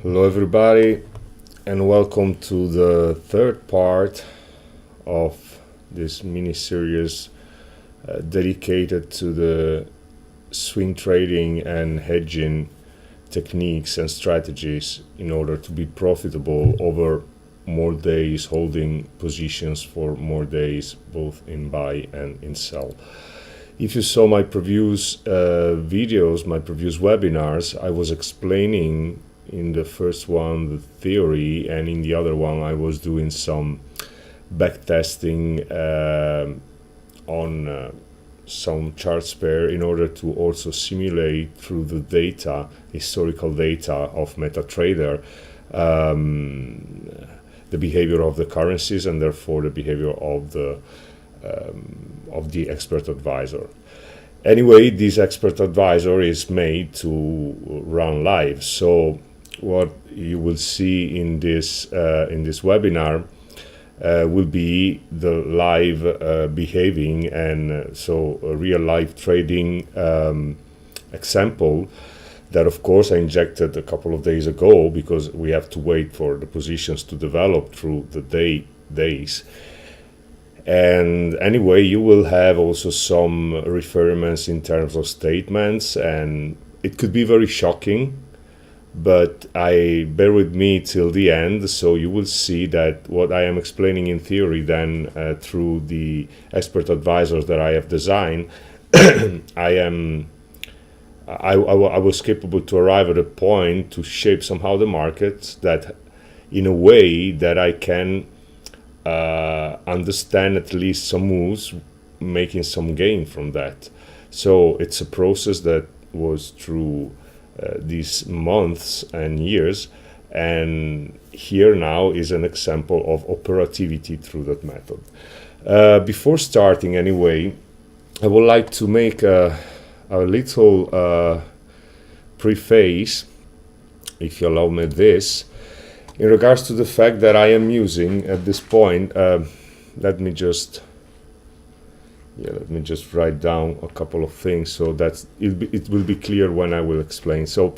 Hello everybody, and welcome to the third part of this mini-series dedicated to the swing trading and hedging techniques and strategies in order to be profitable over more days, holding positions for more days, both in buy and in sell. If you saw my previous videos, my previous webinars, I was explaining in the first one the theory, and in the other one I was doing some backtesting on some charts pair in order to also simulate through the data, historical data of MetaTrader, the behavior of the currencies and therefore the behavior of the expert advisor. Anyway, this expert advisor is made to run live, so what you will see in this webinar will be the live behaving, and so a real life trading example that of course I injected a couple of days ago, because we have to wait for the positions to develop through the days. And anyway, you will have also some reference in terms of statements, and it could be very shocking, but bear with me till the end, so you will see that what I am explaining in theory then through the expert advisors that I have designed, I was capable to arrive at a point to shape somehow the market that in a way that I can understand at least some moves, making some gain from that. So it's a process that was through these months and years, and here now is an example of operativity through that method. Before starting anyway, I would like to make a little preface, if you allow me this, in regards to the fact that I am using at this point, let me just write down a couple of things so that it will be clear when I will explain. So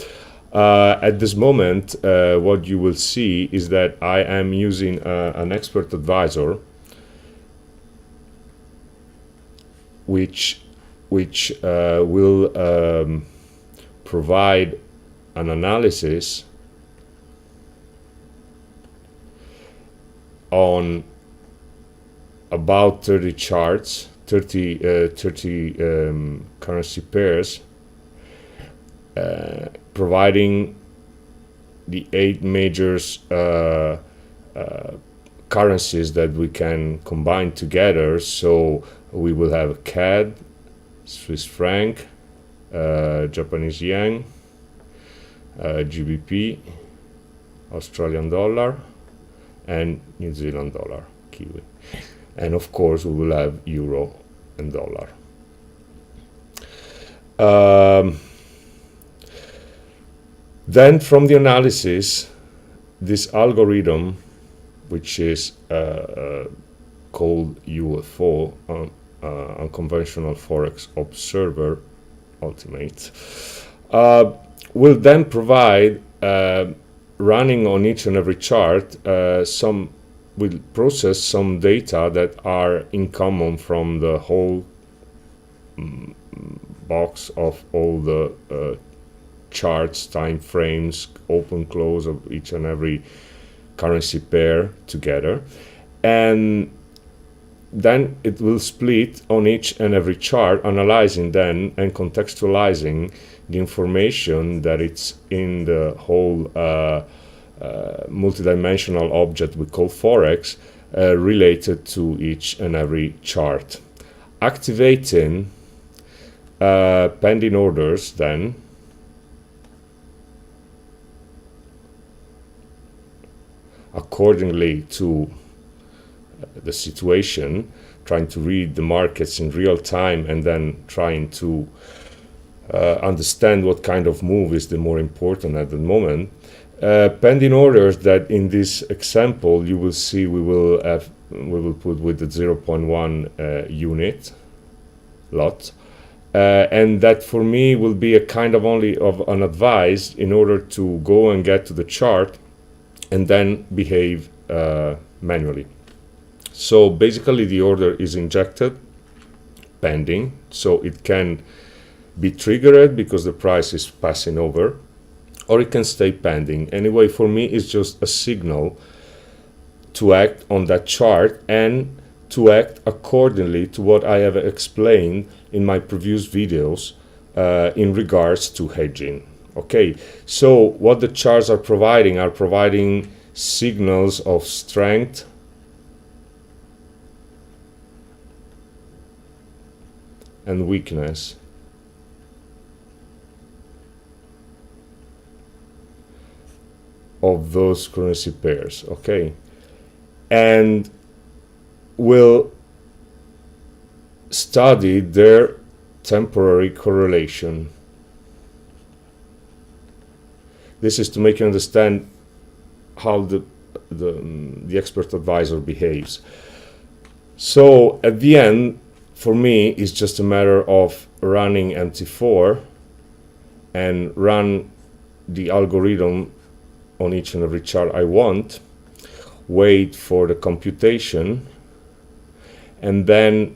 at this moment, what you will see is that I am using an expert advisor which will provide an analysis on about 30 charts, 30 currency pairs, providing the 8 major currencies that we can combine together. So we will have CAD, Swiss franc, Japanese yen, GBP, Australian dollar, and New Zealand dollar, Kiwi. And of course we will have euro and dollar. Then from the analysis, this algorithm, which is called u.U.F.O, Unconventional Forex Observer Ultimate, will then provide running on each and every chart will process some data that are in common from the whole box of all the charts, time frames, open close of each and every currency pair together, and then it will split on each and every chart, analyzing then and contextualizing the information that it's in the whole multidimensional object we call Forex, related to each and every chart, activating pending orders then accordingly to the situation, trying to read the markets in real time and then trying to understand what kind of move is the more important at the moment. Pending orders that in this example you will see we will put with the 0.1 unit lot, and that for me will be a kind of only of an advice in order to go and get to the chart and then behave manually. So basically the order is injected pending, so it can be triggered because the price is passing over, or it can stay pending. Anyway, for me it's just a signal to act on that chart and to act accordingly to what I have explained in my previous videos in regards to hedging. Okay, so what the charts are providing signals of strength and weakness. Of those currency pairs, okay, and will study their temporary correlation. This is to make you understand how the expert advisor behaves. So at the end, for me, it's just a matter of running MT4 and run the algorithm on each and every chart I want, wait for the computation, and then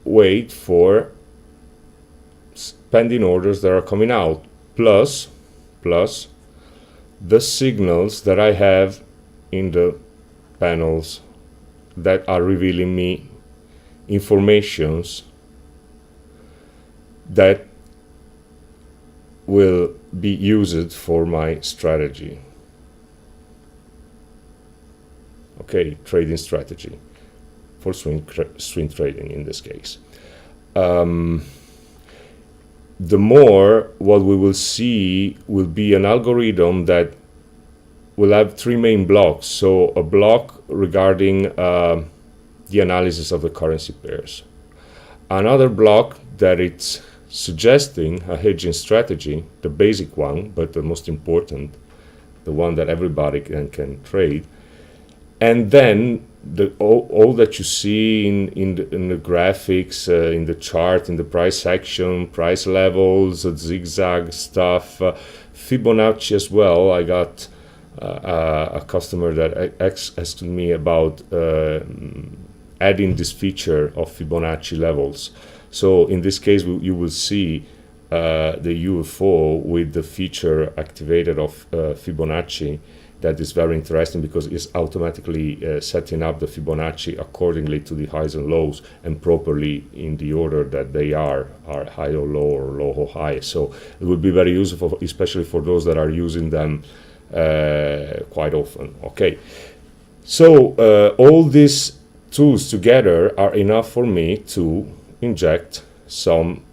wait for pending orders that are coming out, plus the signals that I have in the panels that are revealing me informations that will be used for my strategy. Okay, trading strategy for swing trading in this case. The more what we will see will be an algorithm that will have three main blocks. So a block regarding the analysis of the currency pairs. Another block that it's suggesting a hedging strategy, the basic one, but the most important, the one that everybody can trade. And then all that you see in the graphics, in the chart, in the price action, price levels, zigzag stuff, Fibonacci as well. I got a customer that asked me about adding this feature of Fibonacci levels. So in this case, you will see the u.U.F.O with the feature activated of Fibonacci. That is very interesting because it's automatically setting up the Fibonacci accordingly to the highs and lows and properly in the order that they are high or low or low or high. So it would be very useful, especially for those that are using them quite often. Okay, so all these tools together are enough for me to inject some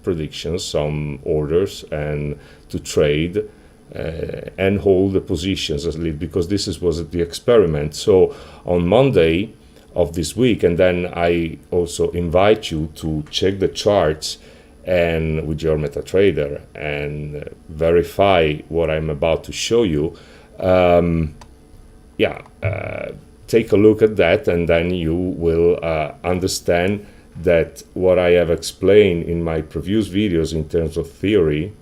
predictions, some orders, and to trade and hold the positions as lead, because this was the experiment. So on Monday of this week, and then I also invite you to check the charts and with your MetaTrader and verify what I'm about to show you. Take a look at that, and then you will understand that what I have explained in my previous videos in terms of theory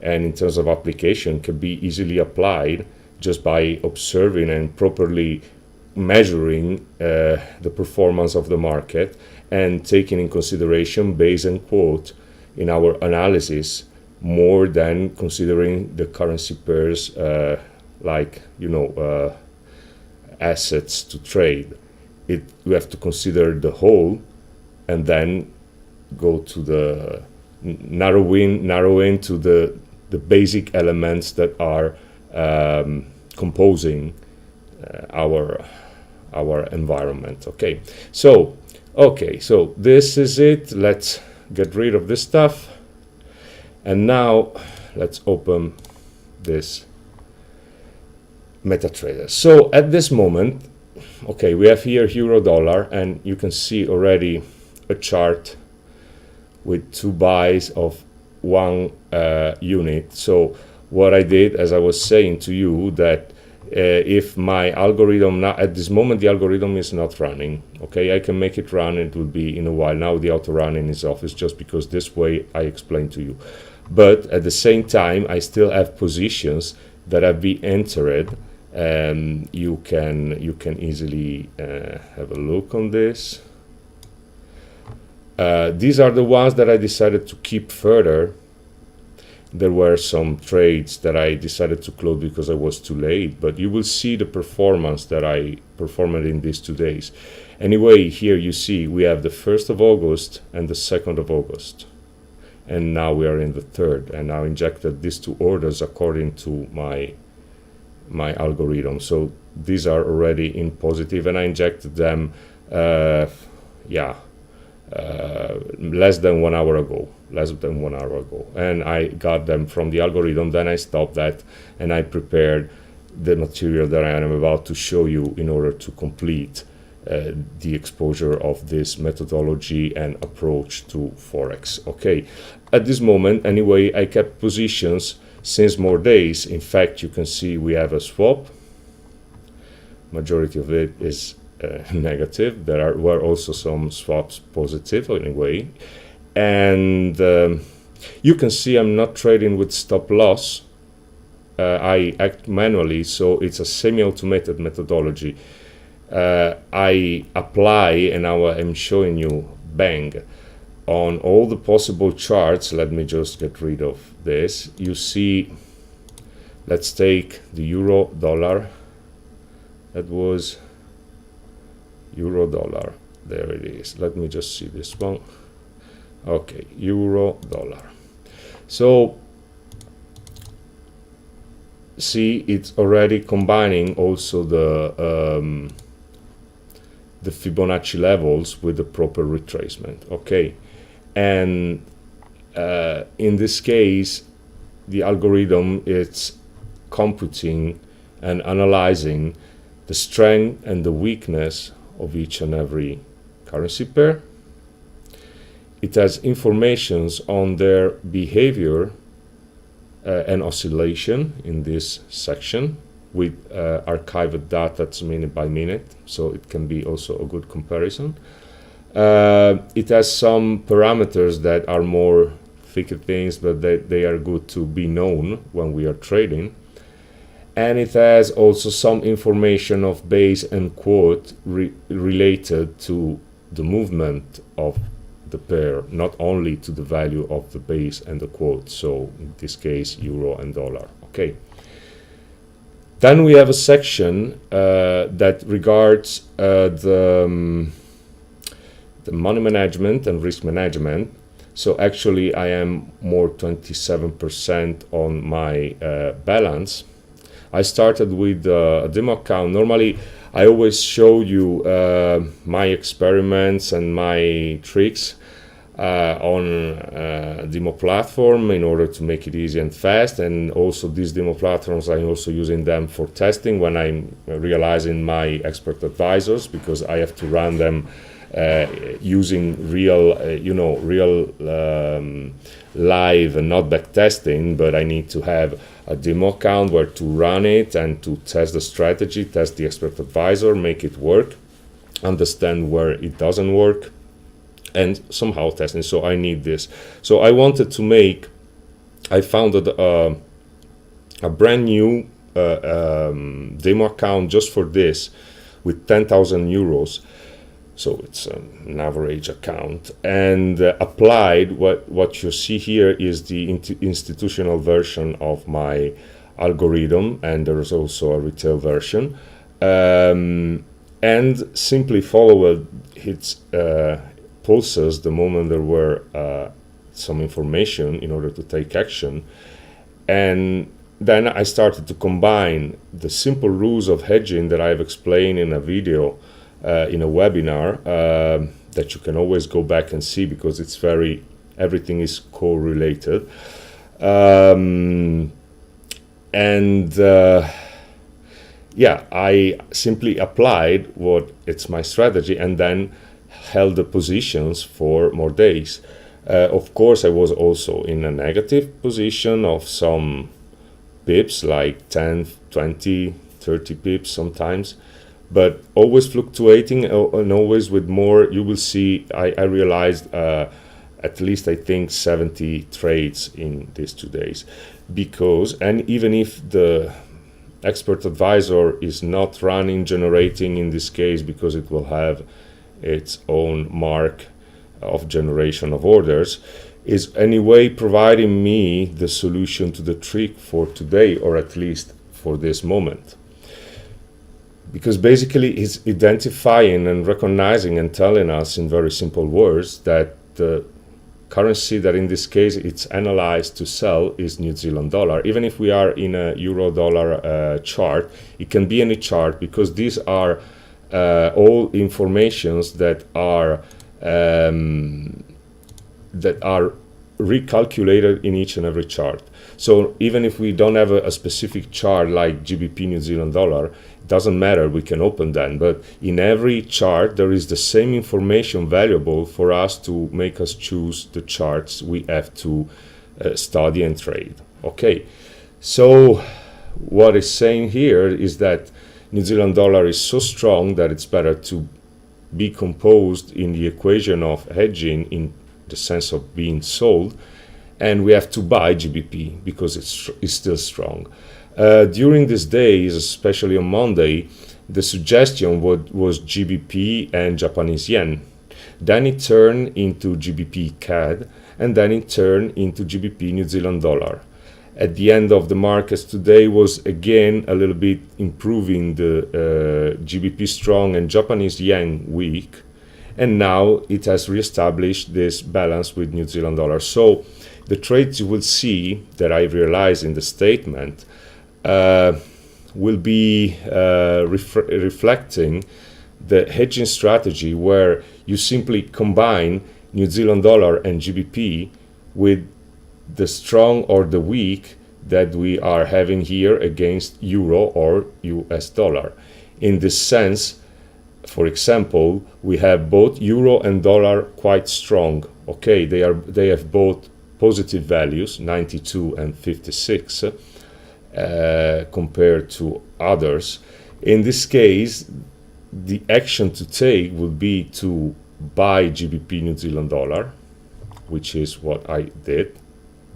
and in terms of application can be easily applied just by observing and properly measuring the performance of the market and taking in consideration base and quote in our analysis, more than considering the currency pairs like assets to trade. We have to consider the whole and then go to the narrowing to the basic elements that are composing our environment. Okay, so this is it. Let's get rid of this stuff, and now let's open this MetaTrader. So at this moment, okay, we have here euro dollar, and you can see already a chart with two buys of one unit. So what I did, as I was saying to you, that if my algorithm now, at this moment the algorithm is not running, okay, I can make it run, it will be in a while. Now the auto running is off. It's just because this way I explained to you. But at the same time I still have positions that have been entered. You can easily have a look on this. These are the ones that I decided to keep further. There were some trades that I decided to close because I was too late, but you will see the performance that I performed in these 2 days. Anyway, here you see we have the 1st of August and the 2nd of August. And now we are in the 3rd, and I injected these 2 orders according to my algorithm. So these are already in positive, and I injected them less than 1 hour ago. And I got them from the algorithm. Then I stopped that and I prepared the material that I am about to show you in order to complete the exposure of this methodology and approach to Forex. Okay, at this moment anyway, I kept positions since more days. In fact, you can see we have a swap. Majority of it is negative. There were also some swaps positive anyway. And you can see I'm not trading with stop loss. I act manually, so it's a semi-automated methodology. I apply, and now I'm showing you, bang, on all the possible charts. Let me just get rid of this. You see, let's take the euro dollar. That was euro dollar. There it is. Let me just see this one. Okay, euro dollar. So see, it's already combining also the Fibonacci levels with the proper retracement. Okay, and in this case the algorithm is computing and analyzing the strength and the weakness of each and every currency pair. It has informations on their behavior and oscillation in this section with archived data minute by minute, so it can be also a good comparison. It has some parameters that are more thicker things, but they are good to be known when we are trading. And it has also some information of base and quote related to the movement of the pair, not only to the value of the base and the quote, so in this case euro and dollar. Okay, then we have a section that regards the money management and risk management. So actually I am more 27% on my balance. I started with a demo account. Normally I always show you my experiments and my tricks on demo platform in order to make it easy and fast. And also these demo platforms, I'm also using them for testing when I'm realizing my expert advisors, because I have to run them using real, real live and not back testing, but I need to have a demo account where to run it and to test the strategy, test the expert advisor, make it work, understand where it doesn't work, and somehow testing. So I need this. So I wanted to make, I founded a brand new demo account just for this with 10,000 euros. So it's an average account, and applied what you see here is the institutional version of my algorithm, and there is also a retail version, and simply followed its pulses the moment there were some information in order to take action. And then I started to combine the simple rules of hedging that I've explained in a video in a webinar that you can always go back and see, because it's everything is correlated. Yeah, I simply applied it's my strategy, and then held the positions for more days. Of course, I was also in a negative position of some pips, like 10, 20, 30 pips sometimes, but always fluctuating and always with more. You will see, I realized at least I think 70 trades in these 2 days, because, and even if the expert advisor is not running, generating in this case, because it will have its own mark of generation of orders, is anyway providing me the solution to the trick for today, or at least for this moment. Because basically it's identifying and recognizing and telling us in very simple words that the currency that in this case it's analyzed to sell is New Zealand dollar. Even if we are in a euro dollar chart, it can be any chart, because these are all informations that are recalculated in each and every chart. So even if we don't have a specific chart like GBP New Zealand dollar, it doesn't matter, we can open that. But in every chart there is the same information valuable for us to make us choose the charts we have to study and trade. Okay, so what it's saying here is that New Zealand dollar is so strong that it's better to be composed in the equation of hedging in the sense of being sold, and we have to buy GBP because it's still strong. During these days, especially on Monday, the suggestion was GBP and Japanese yen. Then it turned into GBP CAD, and then it turned into GBP New Zealand dollar. At the end of the markets today was again a little bit improving, the GBP strong and Japanese yen weak, and now it has reestablished this balance with New Zealand dollar. So the trades you will see that I realized in the statement will be reflecting the hedging strategy, where you simply combine New Zealand dollar and GBP with the strong or the weak that we are having here against euro or US dollar. In this sense, for example, we have both euro and dollar quite strong. Okay, they have both positive values, 92 and 56, compared to others. In this case, the action to take would be to buy GBP New Zealand dollar, which is what I did.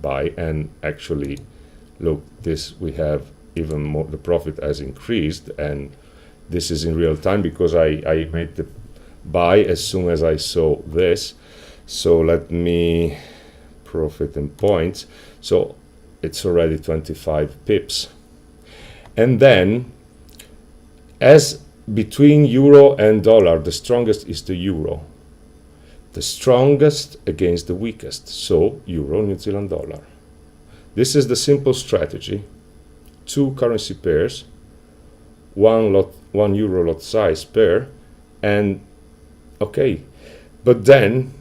Buy, and actually look, this we have even more, the profit has increased, and this is in real time because I made the buy as soon as I saw this. So let me profit in points, so it's already 25 pips. And then as between euro and dollar, the strongest is the euro, the strongest against the weakest, so euro New Zealand dollar. This is the simple strategy: 2 currency pairs, one euro lot size pair, and okay. But then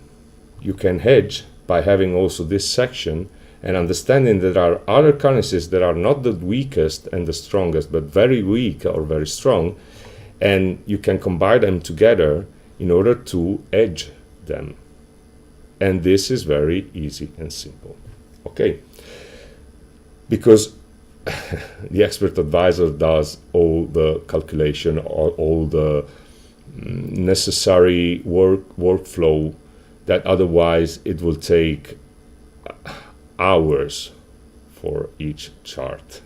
you can hedge by having also this section and understanding that there are other currencies that are not the weakest and the strongest, but very weak or very strong, and you can combine them together in order to hedge them. And this is very easy and simple. Okay, because the expert advisor does all the calculation or all the necessary workflow that otherwise it will take hours for each chart.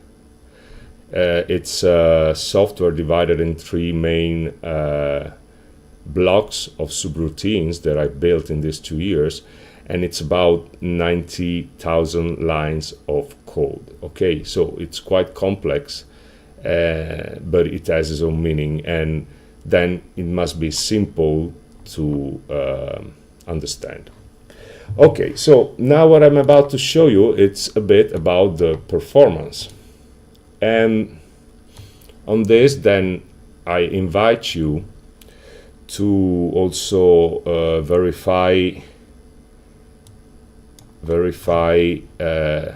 It's software divided in 3 main blocks of subroutines that I built in these 2 years, and it's about 90,000 lines of code. Okay, so it's quite complex, but it has its own meaning, and then it must be simple to understand. Okay, so now what I'm about to show you, it's a bit about the performance. And on this, then I invite you to also verify the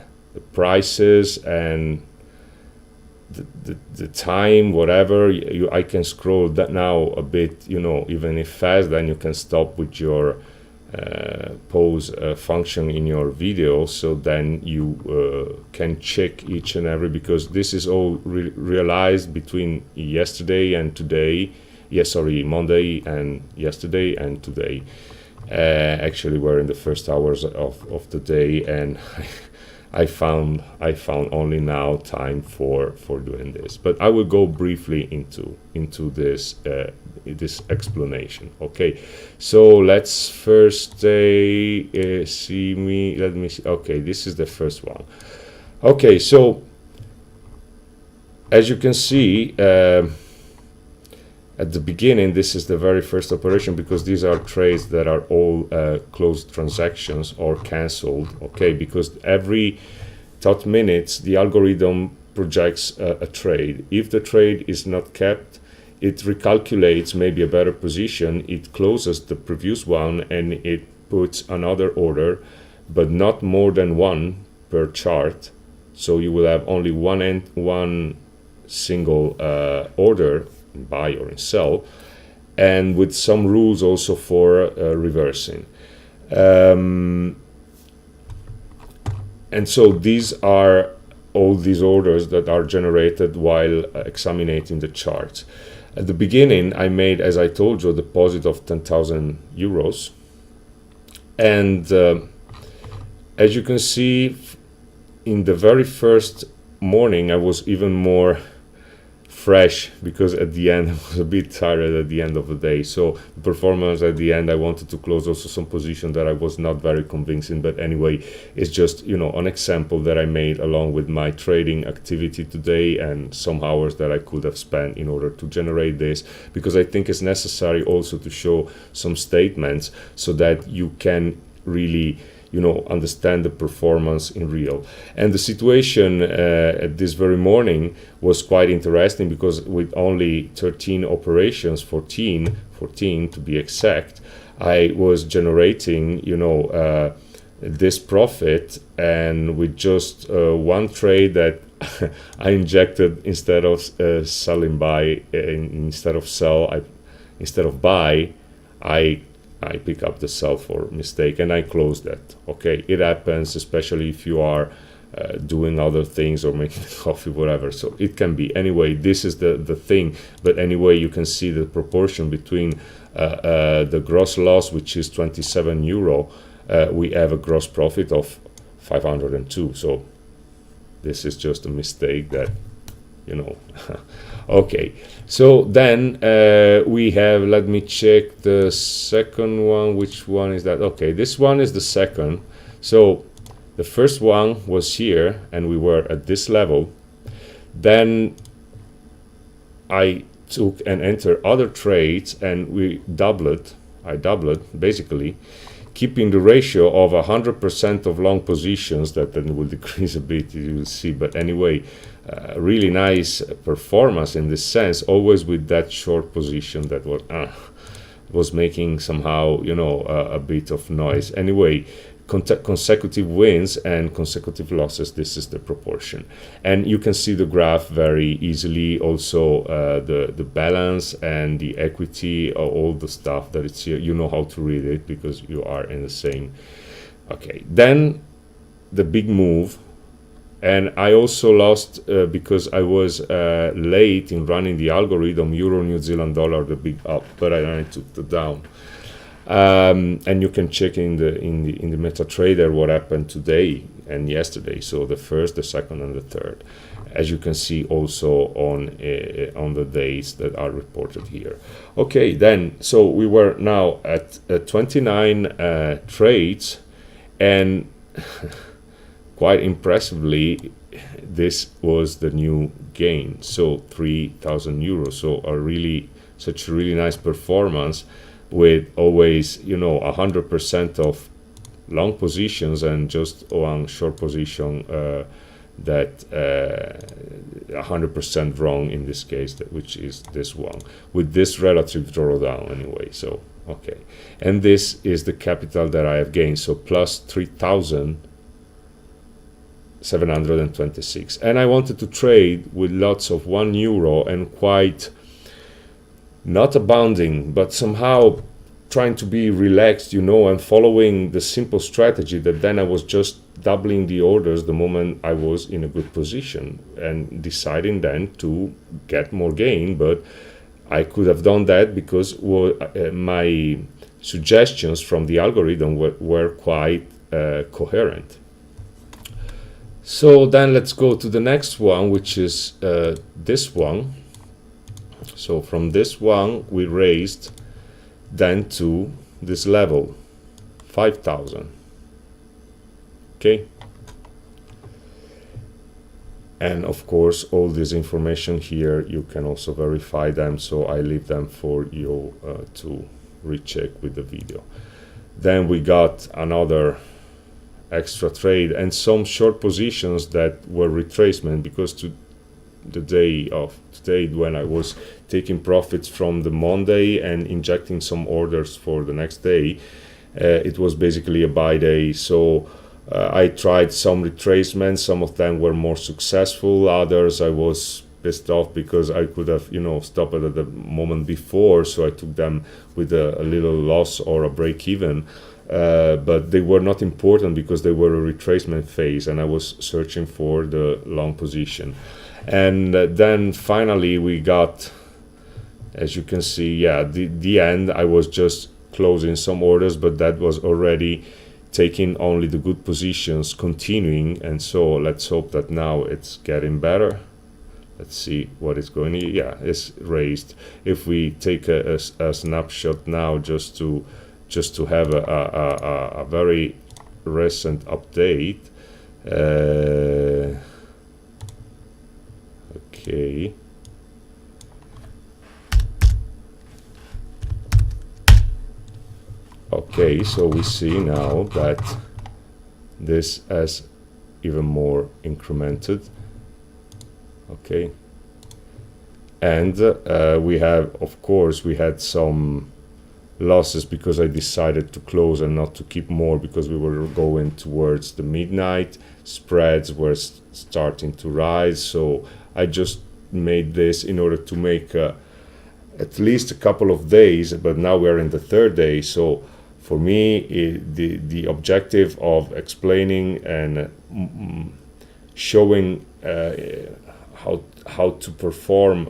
prices and the time, whatever. I can scroll that now a bit, you know, even if fast, then you can stop with your pause a function in your video, so then you can check each and every, because this is all realized between yesterday and today. Yes, sorry, Monday and yesterday and today. Actually, we're in the first hours of the day, and I found only now time for doing this. But I will go briefly into this this explanation. Okay, so let's first see me. Let me see. Okay, this is the first one. Okay, so as you can see. At the beginning, this is the very first operation, because these are trades that are all closed transactions or cancelled. Okay, because every 30 minutes the algorithm projects a trade. If the trade is not kept, it recalculates maybe a better position, it closes the previous one, and it puts another order, but not more than one per chart. So you will have only one single order, buy or sell, and with some rules also for reversing. And so these are all these orders that are generated while examining the charts. At the beginning, I made, as I told you, a deposit of 10,000 euros. And as you can see, in the very first morning, I was even more fresh, because at the end I was a bit tired at the end of the day. So the performance at the end, I wanted to close also some position that I was not very convincing, but anyway, it's just, you know, an example that I made along with my trading activity today and some hours that I could have spent in order to generate this, because I think it's necessary also to show some statements so that you can really, you know, understand the performance in real. And the situation at this very morning was quite interesting, because with only 13 operations, 14 to be exact, I was generating, you know, this profit, and with just one trade that I injected instead of selling buy, instead of buy, I pick up the sell for mistake, and I close that. Okay, it happens, especially if you are doing other things or making coffee, whatever. So it can be. Anyway, this is the thing. But anyway, you can see the proportion between the gross loss, which is 27 euro. We have a gross profit of 502. So this is just a mistake that, you know. Okay, so then we have, let me check the second one. Which one is that? Okay, this one is the second. So the first one was here, and we were at this level. Then I took and entered other trades, and I doubled basically, keeping the ratio of 100% of long positions. That then will decrease a bit, you will see, but anyway, really nice performance in this sense, always with that short position that was making somehow, you know, a bit of noise. Anyway, consecutive wins and consecutive losses, this is the proportion. And you can see the graph very easily, also the balance and the equity, all the stuff that it's here. You know how to read it because you are in the same. Okay, then the big move. And I also lost because I was late in running the algorithm, Euro, New Zealand dollar, the big up, but I took the down. And you can check in the MetaTrader what happened today and yesterday. So the first, the second, and the third, as you can see also on the days that are reported here. Okay, then so we were now at 29 trades, and quite impressively, this was the new gain. So 3,000 euros. So such a really nice performance, with always, you know, 100% of long positions and just one short position that 100% wrong in this case, which is this one, with this relative drawdown anyway. So okay, and this is the capital that I have gained. So plus 3,726, and I wanted to trade with lots of €1 and quite not abounding, but somehow trying to be relaxed, and following the simple strategy that then I was just doubling the orders the moment I was in a good position and deciding then to get more gain. But I could have done that because my suggestions from the algorithm were quite coherent. So then let's go to the next one, which is this one. So from this one we raised then to this level, 5,000. Okay. And of course, all this information here, you can also verify them. So I leave them for you to recheck with the video. Then we got another extra trade and some short positions that were retracement, because to the day of today, when I was taking profits from the Monday and injecting some orders for the next day, it was basically a buy day. So I tried some retracements. Some of them were more successful. Others I was pissed off because I could have, stopped it at the moment before. So I took them with a little loss or a break even. But they were not important because they were a retracement phase and I was searching for the long position. And then finally we got, as you can see, the end. I was just closing some orders, but that was already taking only the good positions, continuing. And so let's hope that now it's getting better. Let's see what is going on. Yeah, it's raised. If we take a snapshot now, just to have a very recent update. Okay. Okay, so we see now that this has even more incremented. Okay. And we have, of course, we had some losses because I decided to close and not to keep more because we were going towards the midnight. Spreads were starting to rise, so I just made this in order to make at least a couple of days, but now we're in the third day. So for me, the objective of explaining and showing how to perform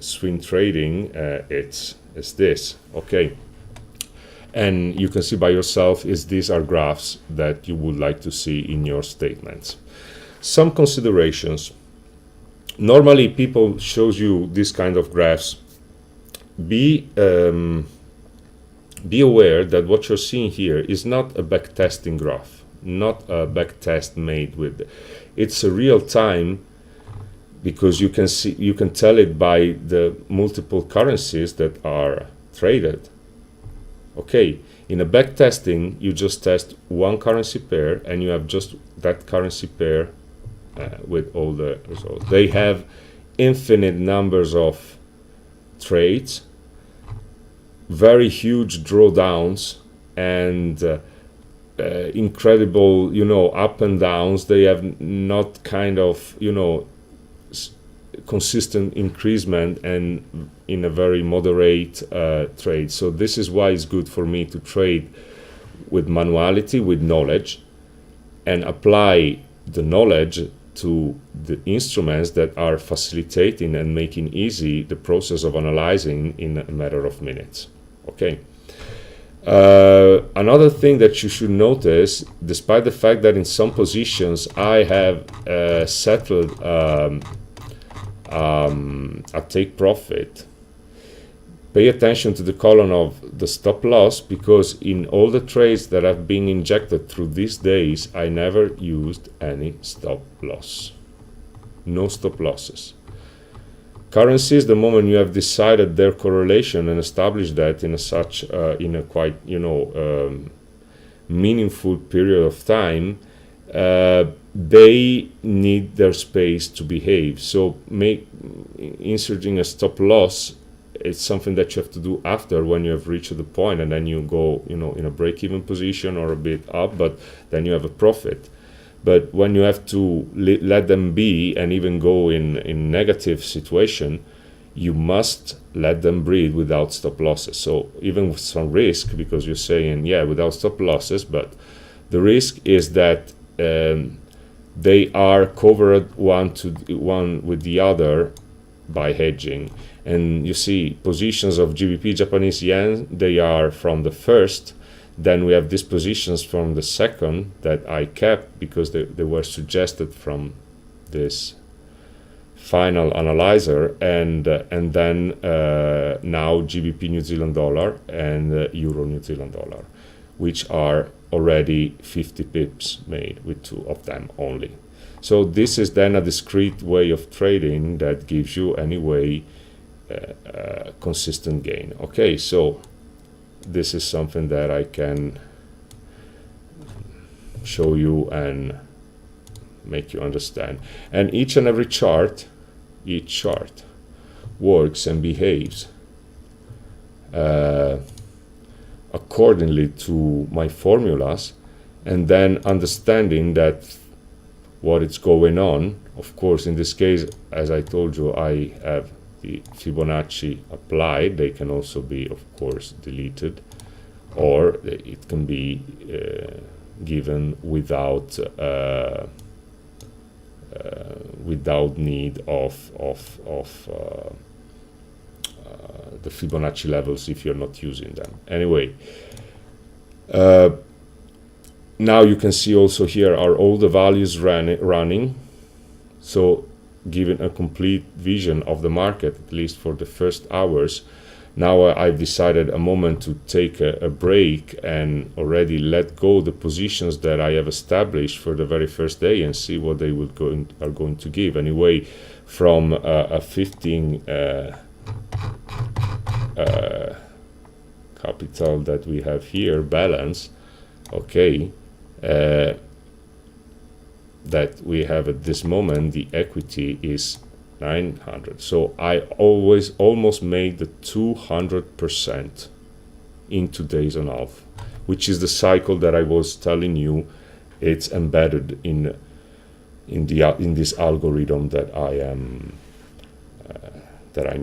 swing trading, it's this. Okay. And you can see by yourself these are graphs that you would like to see in your statements. Some considerations. Normally people shows you this kind of graphs. Be aware that what you're seeing here is not a backtesting graph, not a backtest made with. It's a real time, because you can tell it by the multiple currencies that are traded. Okay, in a backtesting, you just test one currency pair and you have just that currency pair with all the results. They have infinite numbers of trades, very huge drawdowns, and incredible, up and downs. They have not kind of, consistent increasement and in a very moderate trade. So this is why it's good for me to trade with manuality, with knowledge, and apply the knowledge to the instruments that are facilitating and making easy the process of analyzing in a matter of minutes. Okay. Another thing that you should notice, despite the fact that in some positions I have settled a take profit, pay attention to the column of the stop loss, because in all the trades that have been injected through these days, I never used any stop loss. No stop losses. Currencies, the moment you have decided their correlation and established that in a quite meaningful period of time, they need their space to behave. So inserting a stop loss, it's something that you have to do after, when you have reached the point, and then you go in a break-even position or a bit up, but then you have a profit. But when you have to let them be and even go in negative situation, you must let them breathe without stop losses. So even with some risk, because you're saying, yeah, without stop losses, but the risk is that they are covered one with the other by hedging. And you see positions of GBP, Japanese yen, they are from the first. Then we have these positions from the second that I kept because they were suggested from this final analyzer, and then now GBP New Zealand dollar and Euro New Zealand dollar, which are already 50 pips made with two of them only. So this is then a discrete way of trading that gives you anyway consistent gain. Okay, so this is something that I can show you and make you understand. And each and every chart, each chart works and behaves accordingly to my formulas, and then understanding that what is going on. Of course, in this case, as I told you, I have the Fibonacci applied. They can also be, of course, deleted, or it can be given without without need of the Fibonacci levels if you're not using them. Anyway, now you can see also here are all the values running, so giving a complete vision of the market, at least for the first hours. Now I've decided a moment to take a break and already let go the positions that I have established for the very first day and see what they are going to give. Anyway, from a 15 capital that we have here, balance, okay, that we have at this moment, the equity is 900. So I almost made the 200% in 2 days and a half, which is the cycle that I was telling you. It's embedded in this algorithm that I'm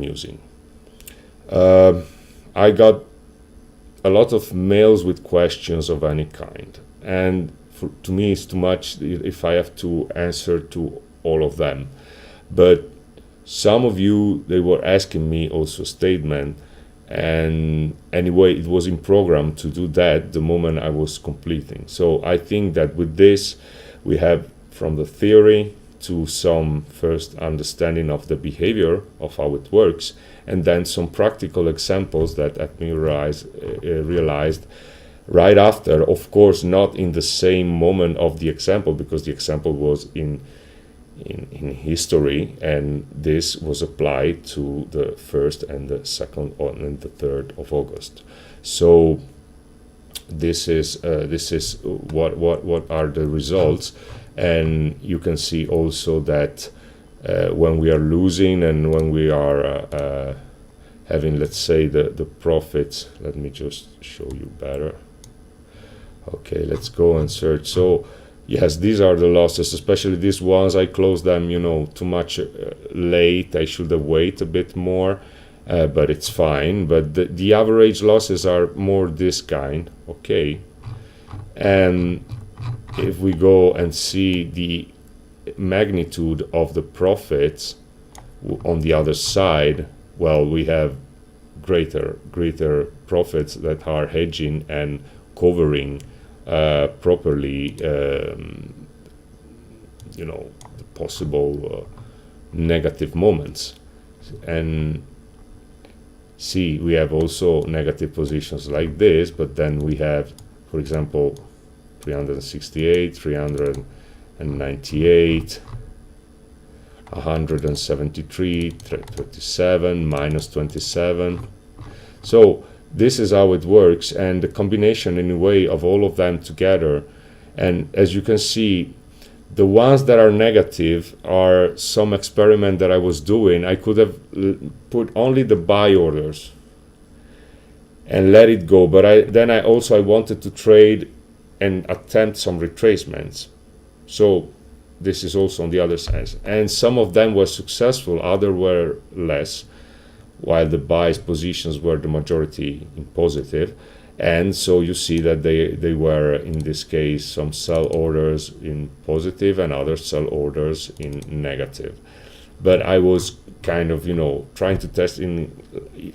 using. I got a lot of mails with questions of any kind, and to me it's too much if I have to answer to all of them. But some of you, they were asking me also a statement, and anyway, it was in program to do that the moment I was completing. So I think that with this, we have from the theory to some first understanding of the behavior of how it works, and then some practical examples that I've realized right after. Of course, not in the same moment of the example, because the example was in history, and this was applied to the 1st and the 2nd and the 3rd of August. So this is what are the results. And you can see also that when we are losing and when we are having, let's say, the profits, let me just show you better. Okay, let's go and search. So yes, these are the losses, especially these ones. I closed them, too much late. I should have waited a bit more, but it's fine. But the average losses are more this kind, okay? And if we go and see the magnitude of the profits on the other side, well, we have greater profits that are hedging and covering properly, the possible negative moments. And see, we have also negative positions like this, but then we have, for example, 368, 398, 173, 37, minus 27. So this is how it works, and the combination in a way of all of them together. And as you can see, the ones that are negative are some experiment that I was doing. I could have put only the buy orders and let it go, but I wanted to trade and attempt some retracements. So this is also on the other side, and some of them were successful, others were less. while the buys positions were the majority in positive. And so you see that they were, in this case, some sell orders in positive and other sell orders in negative. But I was kind of, trying to test in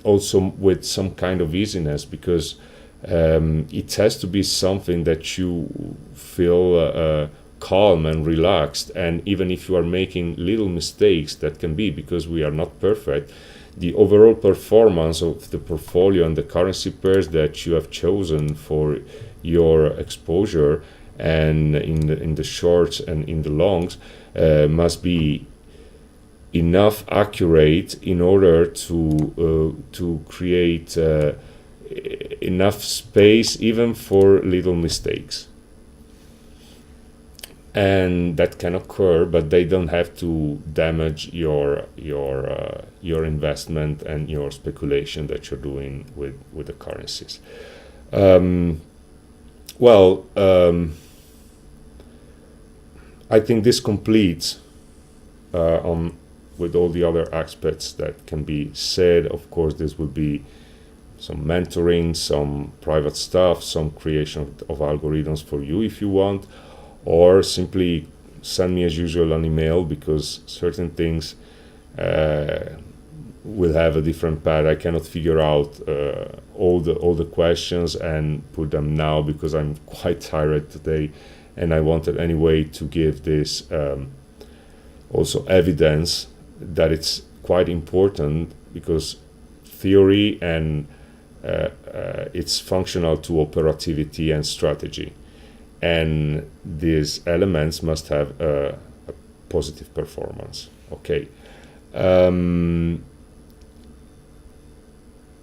also with some kind of easiness, because it has to be something that you feel calm and relaxed. And even if you are making little mistakes, that can be, because we are not perfect, the overall performance of the portfolio and the currency pairs that you have chosen for your exposure, and in the shorts and in the longs, must be enough accurate in order to create enough space even for little mistakes. And that can occur, but they don't have to damage your investment and your speculation that you're doing with the currencies. I think this completes with all the other aspects that can be said. Of course, this will be some mentoring, some private stuff, some creation of algorithms for you if you want, or simply send me as usual an email, because certain things will have a different path. I cannot figure out all the questions and put them now, because I'm quite tired today, and I wanted anyway to give this also evidence that it's quite important, because theory and it's functional to operativity and strategy. And these elements must have a positive performance. Okay.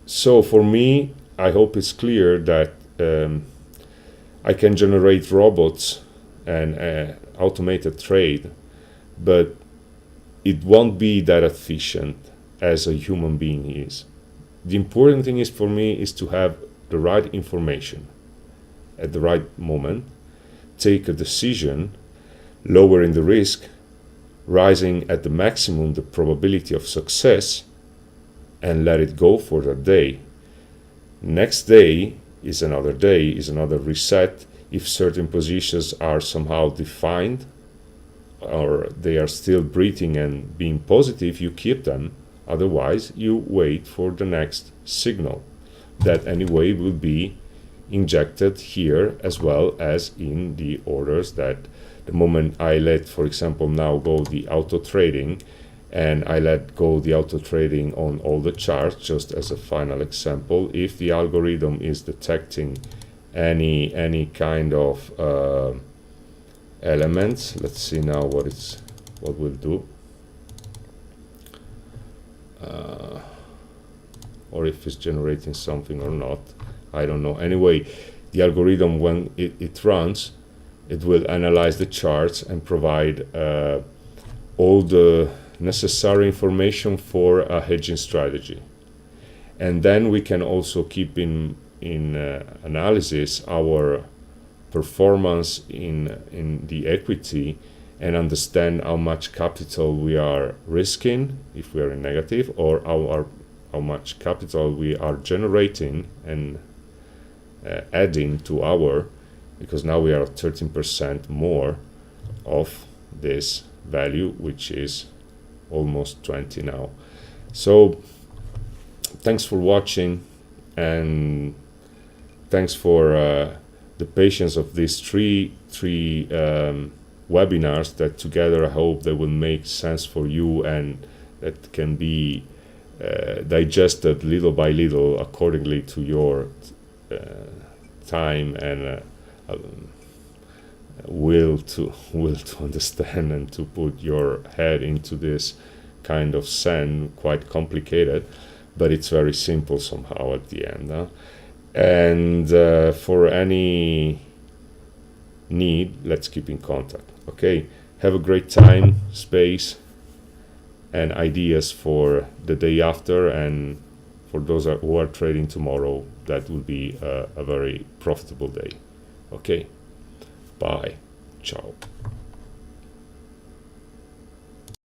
So for me, I hope it's clear that I can generate robots and automated trade, but it won't be that efficient as a human being is. The important thing is for me is to have the right information at the right moment, take a decision, lowering the risk, rising at the maximum the probability of success, and let it go for that day. Next day is another reset. If certain positions are somehow defined, or they are still breathing and being positive, you keep them. Otherwise, you wait for the next signal that anyway will be injected here, as well as in the orders that the moment I let, for example, now go the auto trading, and I let go the auto trading on all the charts, just as a final example. If the algorithm is detecting any kind of elements, let's see now what we'll do, or if it's generating something or not, I don't know. Anyway, the algorithm, when it runs, it will analyze the charts and provide all the necessary information for a hedging strategy. And then we can also keep in analysis our performance in the equity, and understand how much capital we are risking if we are in negative, or how much capital we are generating and adding to our, because now we are at 13% more of this value, which is almost 20 now. So thanks for watching, and thanks for the patience of these three webinars that together I hope they will make sense for you, and that can be digested little by little accordingly to your time and will to understand and to put your head into this kind of sand. Quite complicated, but it's very simple somehow at the end. And for any need, let's keep in contact. Okay, have a great time, space, and ideas for the day after, and for those who are trading tomorrow, that will be a very profitable day. Okay, bye, ciao.